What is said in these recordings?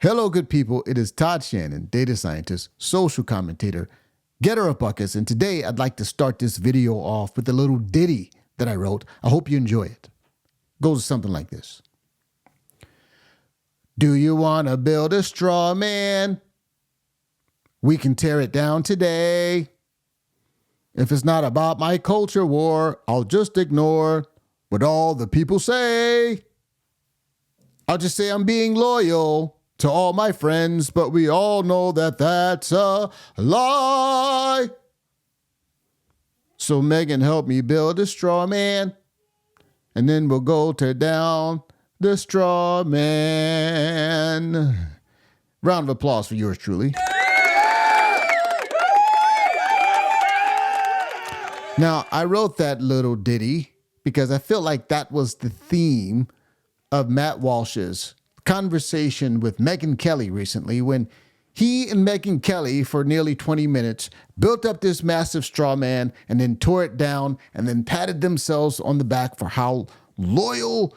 Hello, good people. It is Todd Shannon, data scientist, social commentator, getter of buckets, and today I'd like to start this video off with a little ditty that I wrote. I hope you enjoy it. Goes something like this. Do you want to build a straw man? We can tear it down today. If it's not about my culture war, I'll just ignore what all the people say. I'll just say I'm being loyal to all my friends, but we all know that that's a lie. So Megyn, help me build a straw man, and then we'll go tear down the straw man. Round of applause for yours truly. Now, I wrote that little ditty because I feel like that was the theme of Matt Walsh's conversation with Megyn Kelly recently, when he and Megyn Kelly for nearly 20 minutes built up this massive straw man and then tore it down and then patted themselves on the back for how loyal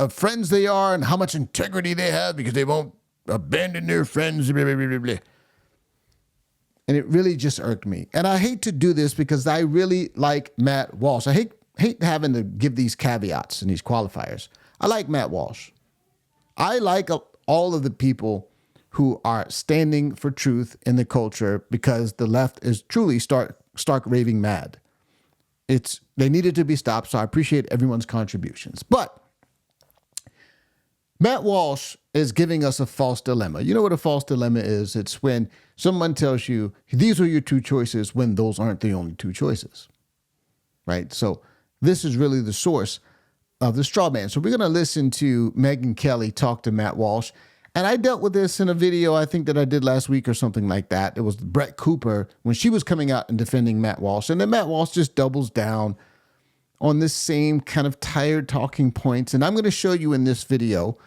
friends they are and how much integrity they have because they won't abandon their friends. Blah, blah, blah, blah. And it really just irked me. And I hate to do this because I really like Matt Walsh. I hate having to give these caveats and these qualifiers. I like Matt Walsh. I like all of the people who are standing for truth in the culture because the left is truly stark raving mad. They needed to be stopped, so I appreciate everyone's contributions. But Matt Walsh is giving us a false dilemma. You know what a false dilemma is? It's when someone tells you, these are your two choices, when those aren't the only two choices, right? So this is really the source of the straw man. So we're going to listen to Megyn Kelly talk to Matt Walsh. And I dealt with this in a video I think that I did last week or something like that. It was Brett Cooper when she was coming out and defending Matt Walsh. And then Matt Walsh just doubles down on this same kind of tired talking points. And I'm going to show you in this video,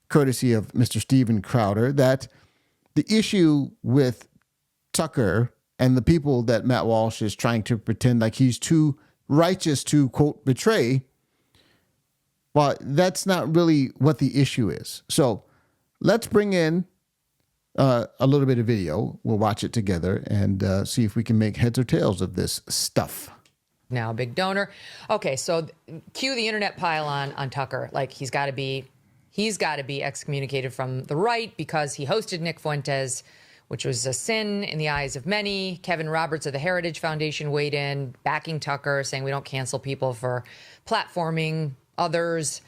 courtesy of Mr. Steven Crowder, that the issue with Tucker and the people that Matt Walsh is trying to pretend like he's too righteous to, quote, betray, well, that's not really what the issue is. So let's bring in a little bit of video. We'll watch it together and see if we can make heads or tails of this stuff. Now a big donor. Okay, so cue the internet pile on Tucker. Like he's got to be excommunicated from the right because he hosted Nick Fuentes, which was a sin in the eyes of many. Kevin Roberts of the Heritage Foundation weighed in, backing Tucker, saying we don't cancel people for platforming others.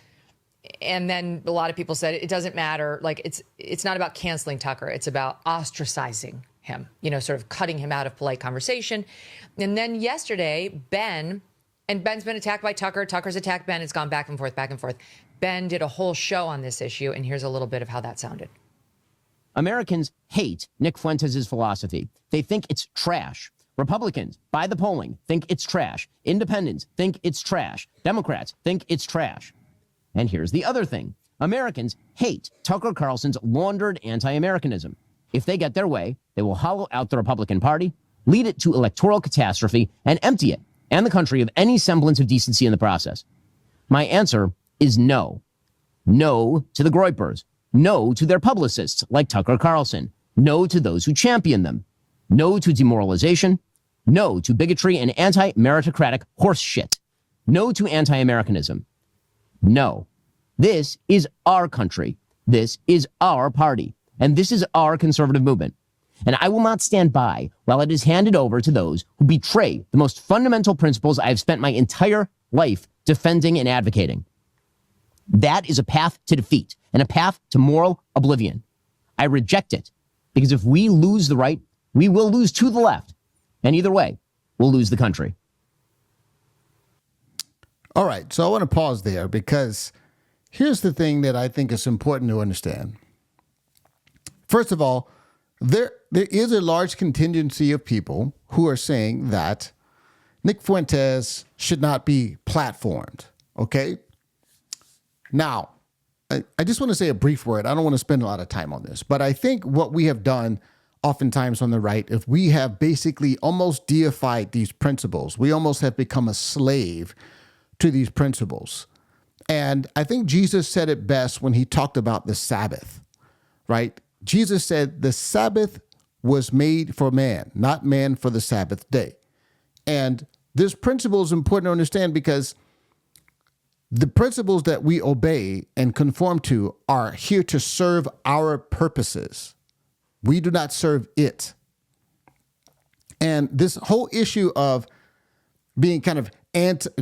And then a lot of people said it doesn't matter. Like it's not about canceling Tucker. It's about ostracizing him, sort of cutting him out of polite conversation. And then yesterday, Ben's been attacked by Tucker. Tucker's attacked Ben. It's gone back and forth, back and forth. Ben did a whole show on this issue, and here's a little bit of how that sounded. Americans hate Nick Fuentes' philosophy. They think it's trash. Republicans, by the polling, think it's trash. Independents think it's trash. Democrats think it's trash. And here's the other thing. Americans hate Tucker Carlson's laundered anti-Americanism. If they get their way, they will hollow out the Republican Party, lead it to electoral catastrophe, and empty it and the country of any semblance of decency in the process. My answer is no. No to the Groypers. No to their publicists like Tucker Carlson. No to those who champion them. No to demoralization. No to bigotry and anti-meritocratic horse shit. No to anti-Americanism. No. This is our country. This is our party. And this is our conservative movement. And I will not stand by while it is handed over to those who betray the most fundamental principles I have spent my entire life defending and advocating. That is a path to defeat and a path to moral oblivion. I reject it because if we lose the right, we will lose to the left. And either way, we'll lose the country. All right. So I want to pause there because here's the thing that I think is important to understand. First of all, there is a large contingency of people who are saying that Nick Fuentes should not be platformed. Okay. Now, I just want to say a brief word. I don't want to spend a lot of time on this, but I think what we have done oftentimes on the right, if we have basically almost deified these principles, we almost have become a slave to these principles. And I think Jesus said it best when he talked about the Sabbath, right? Jesus said the Sabbath was made for man, not man for the Sabbath day. And this principle is important to understand because the principles that we obey and conform to are here to serve our purposes. We do not serve it. And this whole issue of being kind of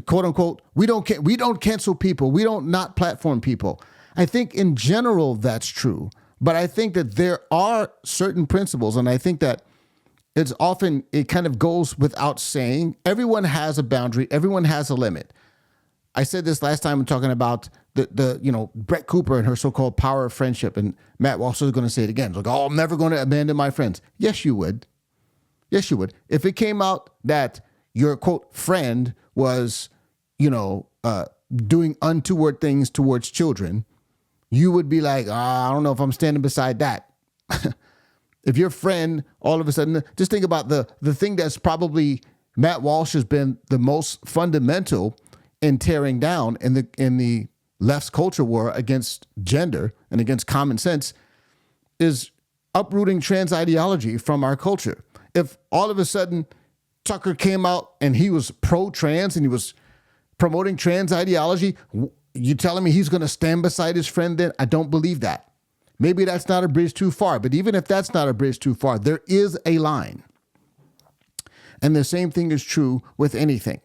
quote unquote, we don't cancel people. We don't not platform people. I think in general that's true. But I think that there are certain principles, and I think that it kind of goes without saying. Everyone has a boundary. Everyone has a limit. I said this last time talking about the Brett Cooper and her so-called power of friendship, and Matt Walsh is going to say it again. It's like, oh, I'm never going to abandon my friends. Yes, you would. Yes, you would. If it came out that your quote friend was, doing untoward things towards children, you would be like, I don't know if I'm standing beside that. If your friend all of a sudden, just think about the thing that's probably Matt Walsh has been the most fundamental in tearing down in the left's culture war against gender and against common sense is uprooting trans ideology from our culture. If all of a sudden Tucker came out and he was pro-trans and he was promoting trans ideology, you telling me he's going to stand beside his friend then? I don't believe that. Maybe that's not a bridge too far, but even if that's not a bridge too far, there is a line. And the same thing is true with anything.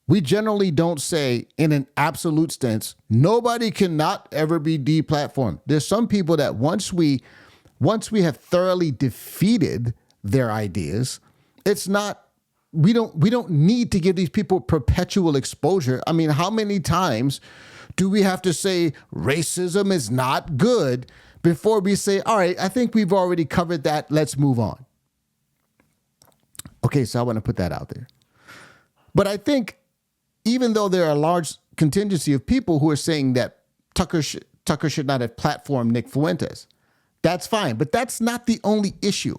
We generally don't say in an absolute sense, nobody cannot ever be deplatformed. There's some people that once we have thoroughly defeated their ideas, we don't need to give these people perpetual exposure. I mean, how many times do we have to say racism is not good before we say, all right, I think we've already covered that. Let's move on. Okay, so I want to put that out there. But I think even though there are a large contingency of people who are saying that Tucker should not have platformed Nick Fuentes, that's fine. But that's not the only issue,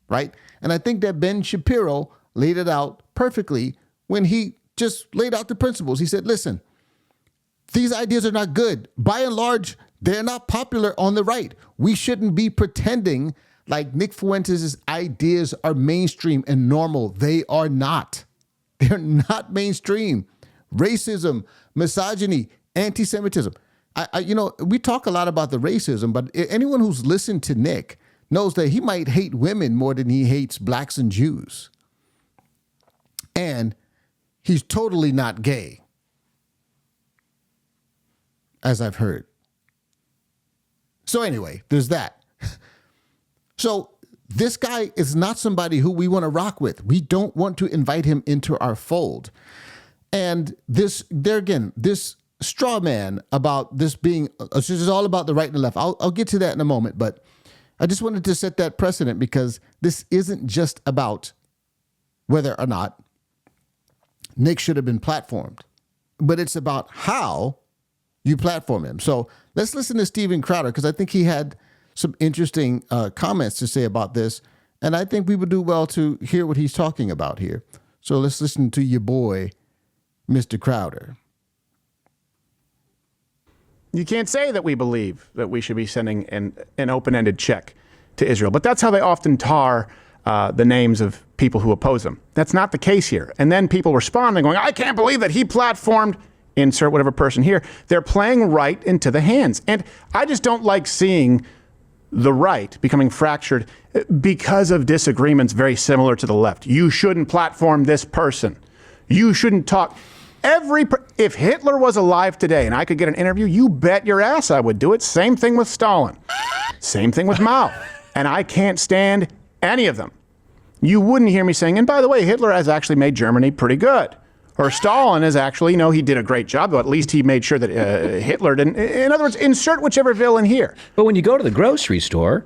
right? And I think that Ben Shapiro laid it out perfectly when he just laid out the principles. He said, listen, these ideas are not good. By and large, they're not popular on the right. We shouldn't be pretending like Nick Fuentes' ideas are mainstream and normal. They are not. They're not mainstream. Racism, misogyny, anti-Semitism. We talk a lot about the racism, but anyone who's listened to Nick knows that he might hate women more than he hates blacks and Jews. And he's totally not gay, as I've heard. So anyway, there's that. So this guy is not somebody who we want to rock with. We don't want to invite him into our fold. And this straw man about this being, this is all about the right and the left. I'll get to that in a moment, but I just wanted to set that precedent because this isn't just about whether or not Nick should have been platformed, but it's about how you platform him. So let's listen to Steven Crowder because I think he had some interesting comments to say about this, and I think we would do well to hear what he's talking about here. So let's listen to your boy, Mr. Crowder. You can't say that we believe that we should be sending an open-ended check to Israel, but that's how they often tar the names of people who oppose them. That's not the case here. And then people responding going, I can't believe that he platformed, insert whatever person here. They're playing right into the hands. And I just don't like seeing the right becoming fractured because of disagreements very similar to the left. You shouldn't platform this person. You shouldn't talk. If Hitler was alive today and I could get an interview, you bet your ass I would do it. Same thing with Stalin. Same thing with Mao. And I can't stand any of them. You wouldn't hear me saying, and by the way, Hitler has actually made Germany pretty good. Or Stalin is actually, he did a great job, though at least he made sure that Hitler didn't. In other words, insert whichever villain here. But when you go to the grocery store,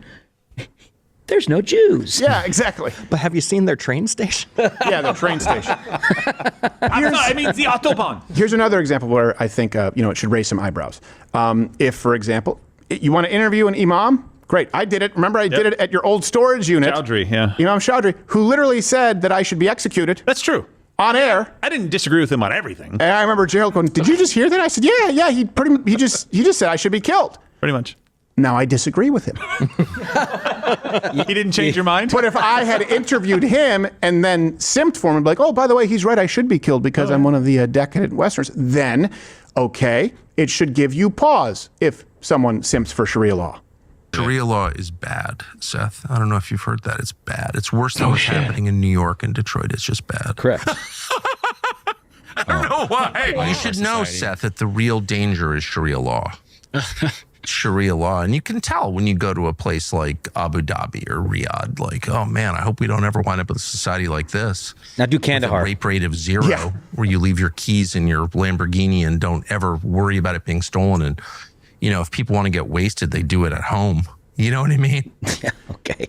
there's no Jews. Yeah, exactly. But have you seen their train station? Yeah, the train station. The Autobahn. Here's another example where I think, it should raise some eyebrows. If, for example, you want to interview an imam, great. I did it. Remember, I did it at your old storage unit. Chowdhury, yeah. Imam Chowdhury, who literally said that I should be executed. That's true. On air. I didn't disagree with him on everything. And I remember Gerald going, did you just hear that? I said, yeah. He just said I should be killed. Pretty much. Now I disagree with him. He didn't change your mind? But if I had interviewed him and then simped for him and be like, oh, by the way, he's right, I should be killed because I'm one of the decadent Westerners, then, okay, it should give you pause if someone simps for Sharia law. Sharia law is bad, Seth. I don't know if you've heard that. It's bad. It's worse than what's happening in New York and Detroit. It's just bad. Correct. I don't know why. You should know, Seth, that the real danger is Sharia law. Sharia law. And you can tell when you go to a place like Abu Dhabi or Riyadh, like, oh man, I hope we don't ever wind up with a society like this. Now do With Kandahar. a rape rate of 0, where you leave your keys in your Lamborghini and don't ever worry about it being stolen. And, you know, if people want to get wasted, they do it at home. You know what I mean? Yeah, okay.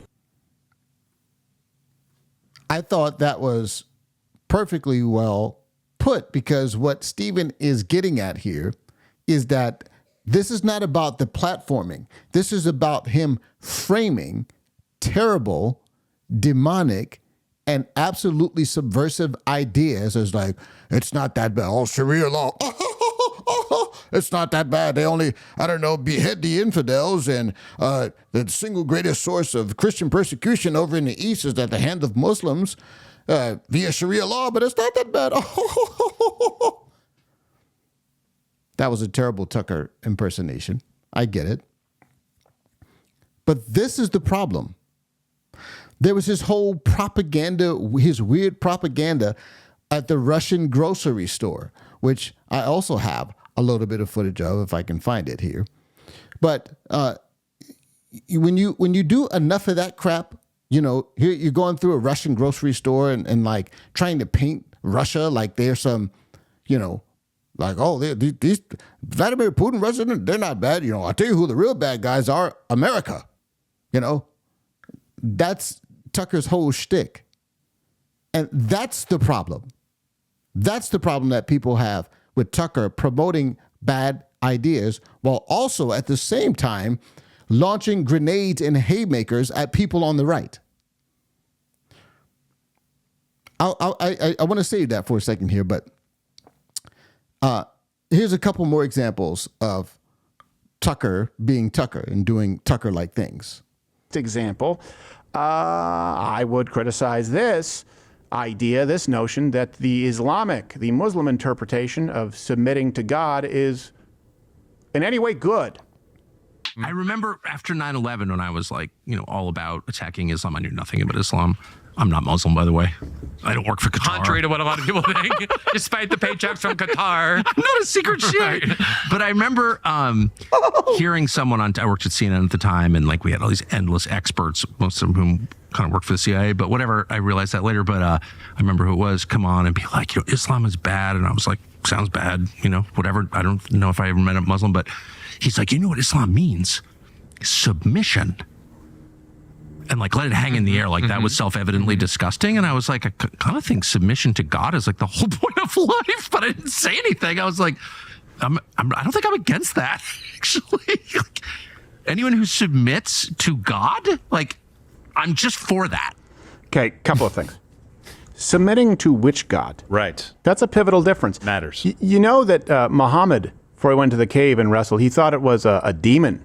I thought that was perfectly well put, because what Stephen is getting at here is that this is not about the platforming. This is about him framing terrible, demonic, and absolutely subversive ideas as like, it's not that bad. Oh, Sharia law. It's not that bad. They only, I don't know, behead the infidels, and the single greatest source of Christian persecution over in the East is at the hand of Muslims via Sharia law, but it's not that bad. That was a terrible Tucker impersonation. I get it. But this is the problem. There was his whole propaganda, his weird propaganda at the Russian grocery store, which I also have a little bit of footage of if I can find it here. But when you do enough of that crap, you know, here you're going through a Russian grocery store and like trying to paint Russia like they're some, you know, like, oh, these Vladimir Putin, Russia, they're not bad. You know, I'll tell you who the real bad guys are: America. You know, that's Tucker's whole shtick. And that's the problem. That's the problem that people have with Tucker promoting bad ideas while also at the same time launching grenades and haymakers at people on the right. I want to say that for a second here, but here's a couple more examples of Tucker being Tucker and doing Tucker-like things. Example, I would criticize this idea, this notion that the Muslim interpretation of submitting to God is in any way good. I remember after 9/11 when I was like, you know, all about attacking Islam. I knew nothing about Islam. I'm not Muslim, by the way. I don't work for Qatar. Contrary to what a lot of people think, despite the paychecks from Qatar. I'm not a secret shit. Right. But I remember hearing someone I worked at CNN at the time, and like we had all these endless experts, most of whom kind of worked for the CIA, but whatever. I realized that later, but I remember who it was come on and be like, you know, Islam is bad. And I was like, sounds bad, you know, whatever. I don't know if I ever met a Muslim, but he's like, you know what Islam means? Submission. And like let it hang in the air like that was self-evidently disgusting. And I was like, I kind of think submission to God is like the whole point of life, but I didn't say anything. I was like, I don't think I'm against that, actually. Like, anyone who submits to God, like, I'm just for that. Okay, couple of things. Submitting to which God? Right. That's a pivotal difference. Matters. You know that Muhammad, before he went to the cave and wrestled, he thought it was a demon.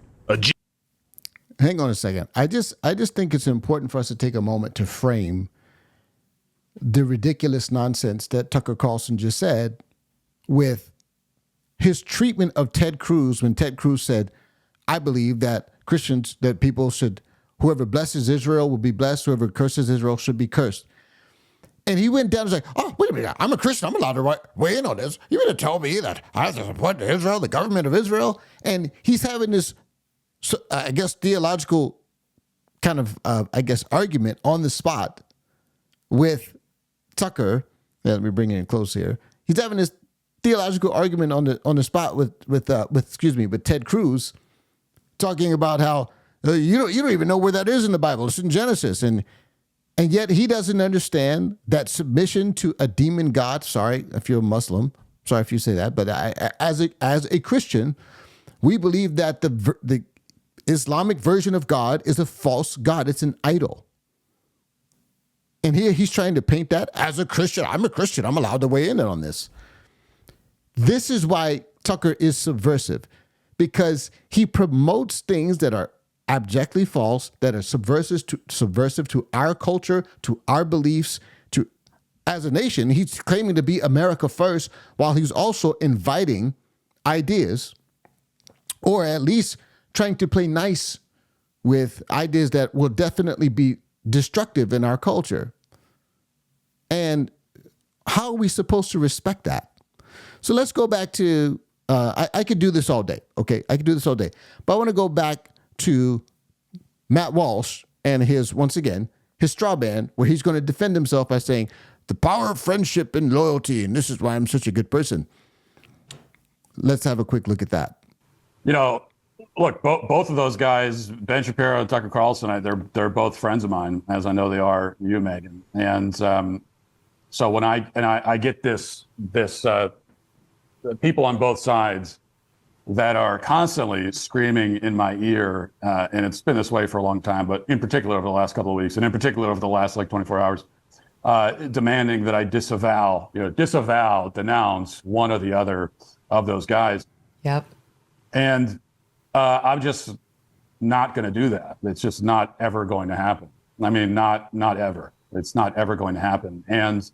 Hang on a second. I just think it's important for us to take a moment to frame the ridiculous nonsense that Tucker Carlson just said with his treatment of Ted Cruz when Ted Cruz said, I believe that Christians, that people should, whoever blesses Israel will be blessed, whoever curses Israel should be cursed. And he went down and was like, oh, wait a minute, I'm a Christian, I'm allowed to weigh in on this. You mean to tell me that I have to support Israel, the government of Israel? And he's having this, I guess, theological kind of, argument on the spot with Tucker. Yeah, let me bring it in close here. He's having this theological argument on the spot with Ted Cruz, talking about how you don't even know where that is in the Bible. It's in Genesis, and yet he doesn't understand that submission to a demon god. Sorry if you're a Muslim. Sorry if you say that, but as a Christian, we believe that the Islamic version of God is a false god. It's an idol. And here he's trying to paint that as a Christian. I'm a Christian. I'm allowed to weigh in on this. This is why Tucker is subversive, because he promotes things that are abjectly false, that are subversive to our culture, to our beliefs, to as a nation. He's claiming to be America first while he's also inviting ideas, or at least trying to play nice with ideas that will definitely be destructive in our culture. And how are we supposed to respect that? So let's go back to, I could do this all day, okay? I could do this all day. But I want to go back to Matt Walsh and once again, his straw man, where he's going to defend himself by saying, the power of friendship and loyalty, and this is why I'm such a good person. Let's have a quick look at that. You know, look, both of those guys, Ben Shapiro and Tucker Carlson, they're both friends of mine, as I know they are you, Megyn. And so when I get this people on both sides that are constantly screaming in my ear, and it's been this way for a long time, but in particular over the last couple of weeks, and in particular over the last 24 hours, demanding that I disavow, denounce one or the other of those guys. Yep. And I'm just not going to do that. It's just not ever going to happen. I mean, not ever. It's not ever going to happen. And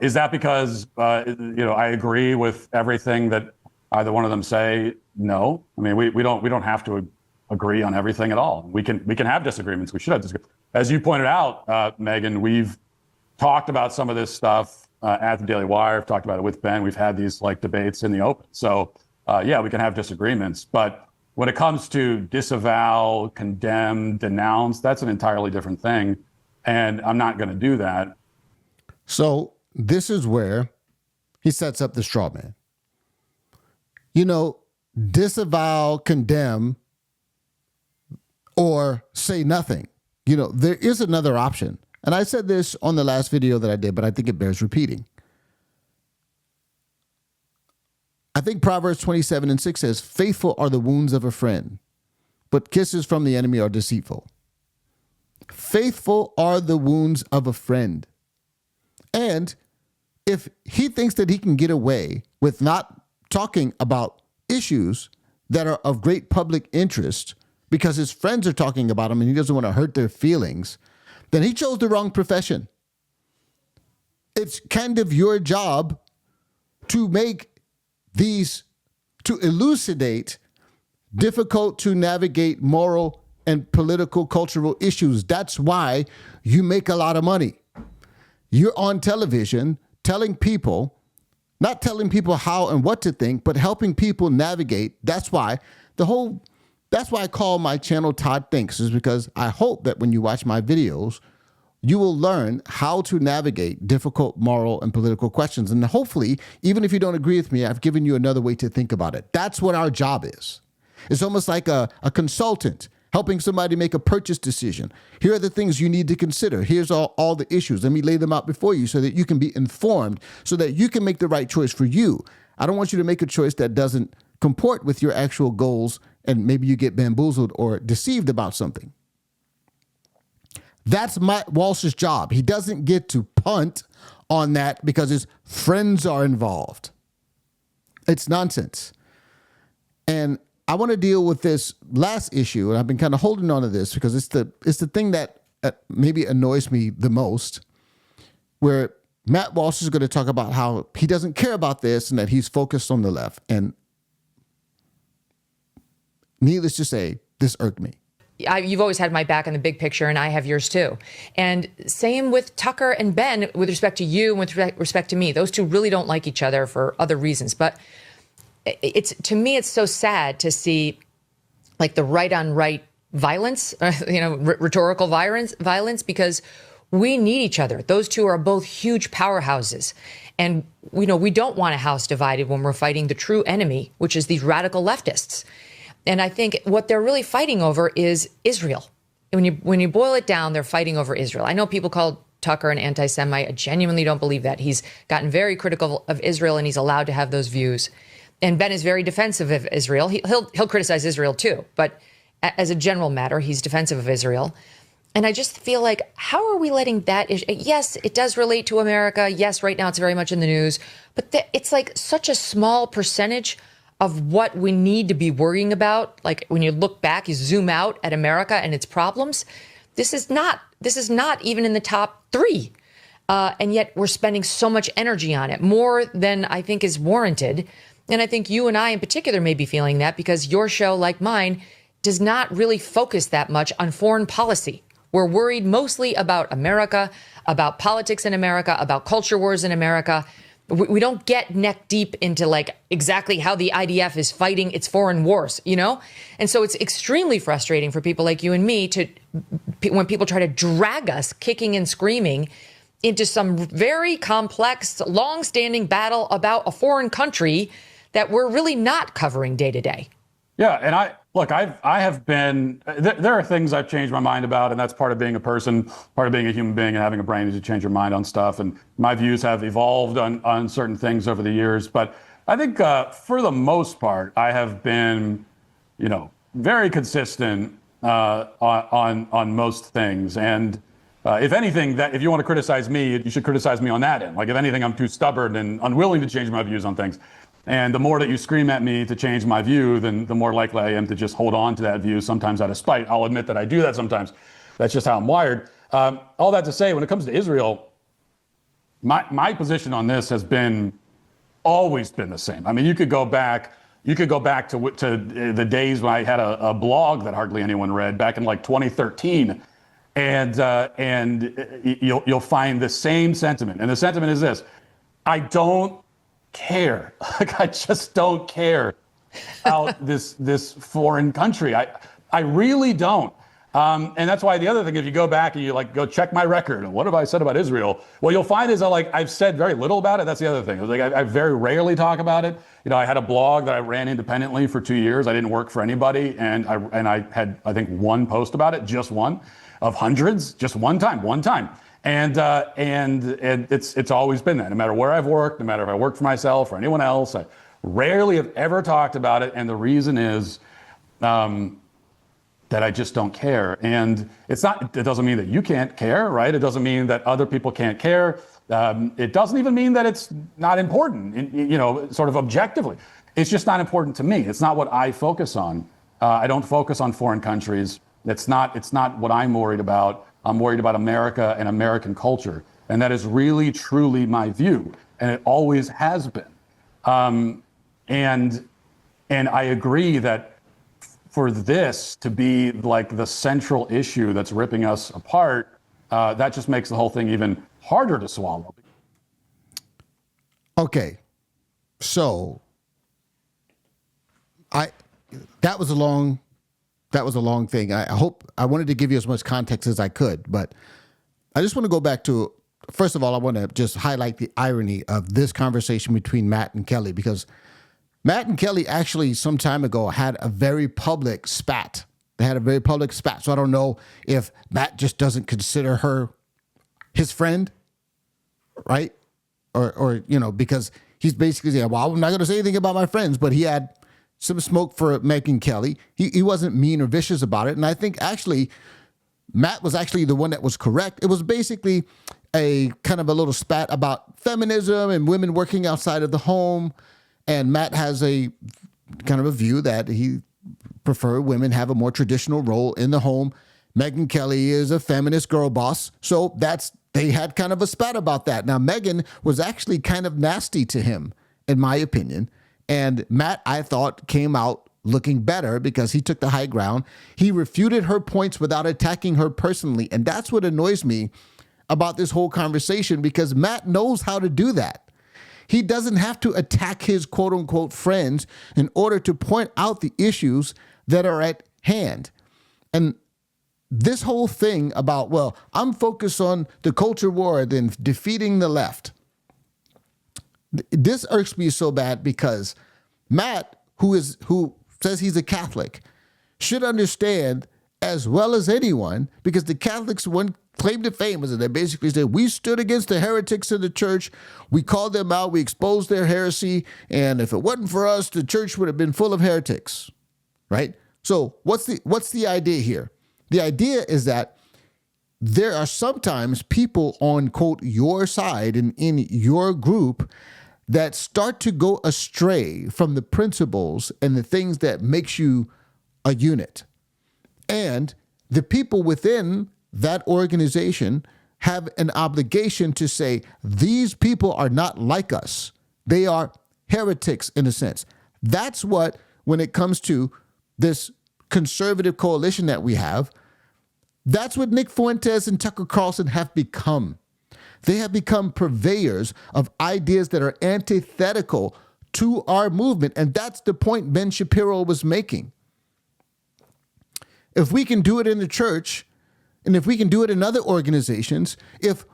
is that because I agree with everything that either one of them say? No. I mean, we don't have to agree on everything at all. We can have disagreements. We should have disagreements. As you pointed out, Megyn, we've talked about some of this stuff at the Daily Wire. I've talked about it with Ben. We've had these debates in the open. So yeah, we can have disagreements. But when it comes to disavow, condemn, denounce, that's an entirely different thing. And I'm not going to do that. So this is where he sets up the straw man. Disavow, condemn, or say nothing. There is another option. And I said this on the last video that I did, but I think it bears repeating. I think Proverbs 27:6 says, faithful are the wounds of a friend, but kisses from the enemy are deceitful. Faithful are the wounds of a friend. And if he thinks that he can get away with not talking about issues that are of great public interest because his friends are talking about them and he doesn't want to hurt their feelings, then he chose the wrong profession. It's kind of your job to to elucidate difficult to navigate moral and political cultural issues. That's why you make a lot of money. You're on television telling people, not telling people how and what to think, but helping people navigate. That's why I call my channel Todd Thinks, is because I hope that when you watch my videos, you will learn how to navigate difficult moral and political questions. And hopefully, even if you don't agree with me, I've given you another way to think about it. That's what our job is. It's almost like a consultant helping somebody make a purchase decision. Here are the things you need to consider. Here's all the issues. Let me lay them out before you so that you can be informed, so that you can make the right choice for you. I don't want you to make a choice that doesn't comport with your actual goals, and maybe you get bamboozled or deceived about something. That's Matt Walsh's job. He doesn't get to punt on that because his friends are involved. It's nonsense. And I want to deal with this last issue, and I've been kind of holding on to this because it's the thing that maybe annoys me the most, where Matt Walsh is going to talk about how he doesn't care about this and that he's focused on the left. And needless to say, this irked me. You've always had my back in the big picture, and I have yours too. And same with Tucker and Ben with respect to you and with respect to me. Those two really don't like each other for other reasons. But to me, it's so sad to see the right on right violence, rhetorical violence, because we need each other. Those two are both huge powerhouses. And we don't want a house divided when we're fighting the true enemy, which is these radical leftists. And I think what they're really fighting over is Israel. When you boil it down, they're fighting over Israel. I know people call Tucker an anti-Semite. I genuinely don't believe that. He's gotten very critical of Israel, and he's allowed to have those views. And Ben is very defensive of Israel. He'll criticize Israel too, but as a general matter, he's defensive of Israel. And I just feel like, how are we letting that issue? Yes, it does relate to America. Yes, right now it's very much in the news, but it's like such a small percentage of what we need to be worrying about, like when you look back, you zoom out at America and its problems, this is not even in the top 3. And yet we're spending so much energy on it, more than I think is warranted. And I think you and I in particular may be feeling that because your show, like mine, does not really focus that much on foreign policy. We're worried mostly about America, about politics in America, about culture wars in America. We don't get neck deep into like exactly how the IDF is fighting its foreign wars, you know? And so it's extremely frustrating for people like you and me when people try to drag us kicking and screaming into some very complex, long-standing battle about a foreign country that we're really not covering day to day. Yeah, and I have been, there are things I've changed my mind about, and that's part of being a person, part of being a human being and having a brain is to change your mind on stuff. And my views have evolved on certain things over the years. But I think for the most part, I have been, very consistent on most things. And if anything, if you want to criticize me, you should criticize me on that end. Like if anything, I'm too stubborn and unwilling to change my views on things. And the more that you scream at me to change my view, then the more likely I am to just hold on to that view, sometimes out of spite. I'll admit that I do that sometimes. That's just how I'm wired. All that to say, when it comes to Israel, my position on this has always been the same. I mean, you could go back to the days when I had a blog that hardly anyone read back in like 2013, and you'll find the same sentiment. And the sentiment is this: I don't care. Like I just don't care about this foreign country. I really don't. And that's why the other thing, if you go back and you go check my record, what have I said about Israel? What you'll find is I've said very little about it. That's the other thing. I very rarely talk about it. I had a blog that I ran independently for 2 years. I didn't work for anybody, and I had I think one post about it, just one of hundreds, just one time. And it's always been that. No matter where I've worked, no matter if I worked for myself or anyone else, I rarely have ever talked about it. And the reason is that I just don't care. And it doesn't mean that you can't care, right? It doesn't mean that other people can't care. It doesn't even mean that it's not important, sort of objectively. It's just not important to me. It's not what I focus on. I don't focus on foreign countries. It's not what I'm worried about. I'm worried about America and American culture. And that is really, truly my view. And it always has been. And I agree that for this to be like the central issue that's ripping us apart, that just makes the whole thing even harder to swallow. Okay. So that was a long thing. I wanted to give you as much context as I could, but I just want to go back to, first of all, I want to just highlight the irony of this conversation between Matt and Kelly, because Matt and Kelly actually some time ago had a very public spat. They had a very public spat. So I don't know if Matt just doesn't consider her his friend, right? Or because he's basically saying, well, I'm not going to say anything about my friends, but he had some smoke for Megyn Kelly. He wasn't mean or vicious about it. And I think actually Matt was actually the one that was correct. It was basically a kind of a little spat about feminism and women working outside of the home. And Matt has a kind of a view that he prefer women have a more traditional role in the home. Megyn Kelly is a feminist girl boss. So they had kind of a spat about that. Now, Megyn was actually kind of nasty to him, in my opinion. And Matt, I thought, came out looking better because he took the high ground. He refuted her points without attacking her personally. And that's what annoys me about this whole conversation, because Matt knows how to do that. He doesn't have to attack his quote unquote friends in order to point out the issues that are at hand. And this whole thing about, well, I'm focused on the culture war and defeating the left. This irks me so bad because Matt, who says he's a Catholic, should understand as well as anyone, because the Catholics, one claim to fame is that they basically said, we stood against the heretics in the church, we called them out, we exposed their heresy, and if it wasn't for us, the church would have been full of heretics, right? So what's the idea here? The idea is that there are sometimes people on, quote, your side and in your group that start to go astray from the principles and the things that makes you a unit. And the people within that organization have an obligation to say, these people are not like us. They are heretics in a sense. That's what, when it comes to this conservative coalition that we have, that's what Nick Fuentes and Tucker Carlson have become. They have become purveyors of ideas that are antithetical to our movement. And that's the point Ben Shapiro was making. If we can do it in the church, and if we can do it in other organizations, if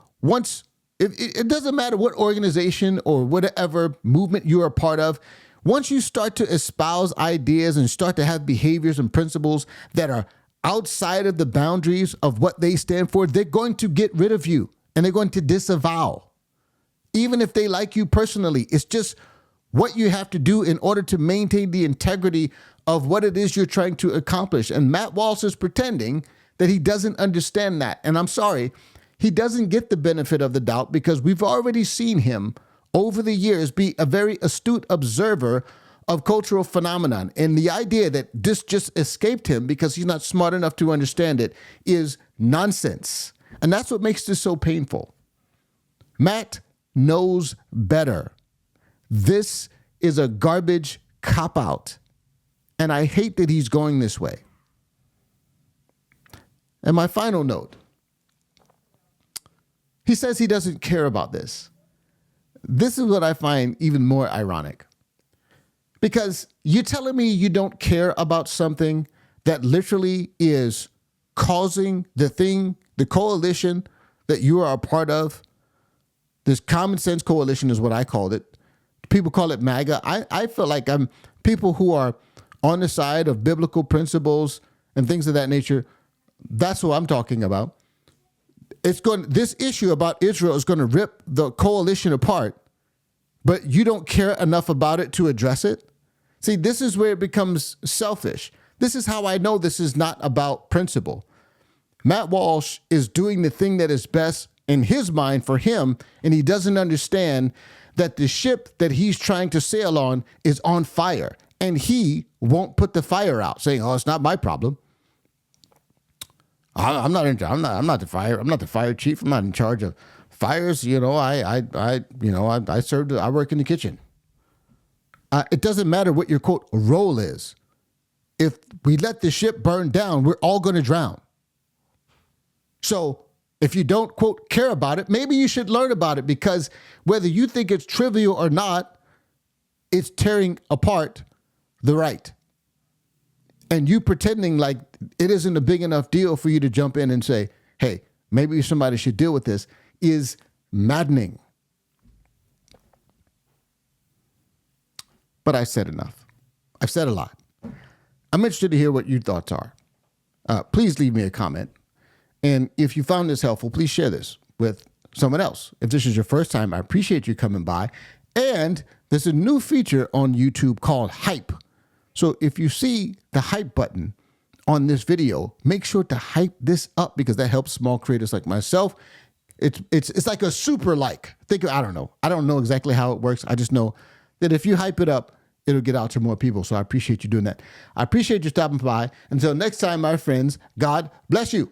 it doesn't matter what organization or whatever movement you're a part of, once you start to espouse ideas and start to have behaviors and principles that are outside of the boundaries of what they stand for, they're going to get rid of you and they're going to disavow. Even if they like you personally, it's just what you have to do in order to maintain the integrity of what it is you're trying to accomplish. And Matt Walsh is pretending that he doesn't understand that. And I'm sorry, he doesn't get the benefit of the doubt because we've already seen him over the years be a very astute observer of cultural phenomenon. And the idea that this just escaped him because he's not smart enough to understand it is nonsense. And that's what makes this so painful. Matt knows better. This is a garbage cop-out. And I hate that he's going this way. And my final note, he says he doesn't care about this. This is what I find even more ironic. Because you're telling me you don't care about something that literally is causing the coalition that you are a part of, this common sense coalition is what I called it. People call it MAGA. I feel like I'm people who are on the side of biblical principles and things of that nature. That's what I'm talking about. This issue about Israel is going to rip the coalition apart, but you don't care enough about it to address it. See, this is where it becomes selfish. This is how I know this is not about principle. Matt Walsh is doing the thing that is best in his mind for him, and he doesn't understand that the ship that he's trying to sail on is on fire, and he won't put the fire out, saying, "Oh, it's not my problem. I'm not the fire chief. I'm not in charge of fires. I work in the kitchen." It doesn't matter what your quote role is. If we let the ship burn down, we're all going to drown. So if you don't quote care about it, maybe you should learn about it, because whether you think it's trivial or not, it's tearing apart the right. And you pretending like it isn't a big enough deal for you to jump in and say, hey, maybe somebody should deal with this, is maddening. But I said enough. I've said a lot. I'm interested to hear what your thoughts are. Please leave me a comment. And if you found this helpful, please share this with someone else. If this is your first time, I appreciate you coming by. And there's a new feature on YouTube called Hype. So if you see the hype button on this video, make sure to hype this up, because that helps small creators like myself. It's like a super like. I don't know exactly how it works. I just know that if you hype it up, it'll get out to more people. So I appreciate you doing that. I appreciate you stopping by. Until next time, my friends, God bless you.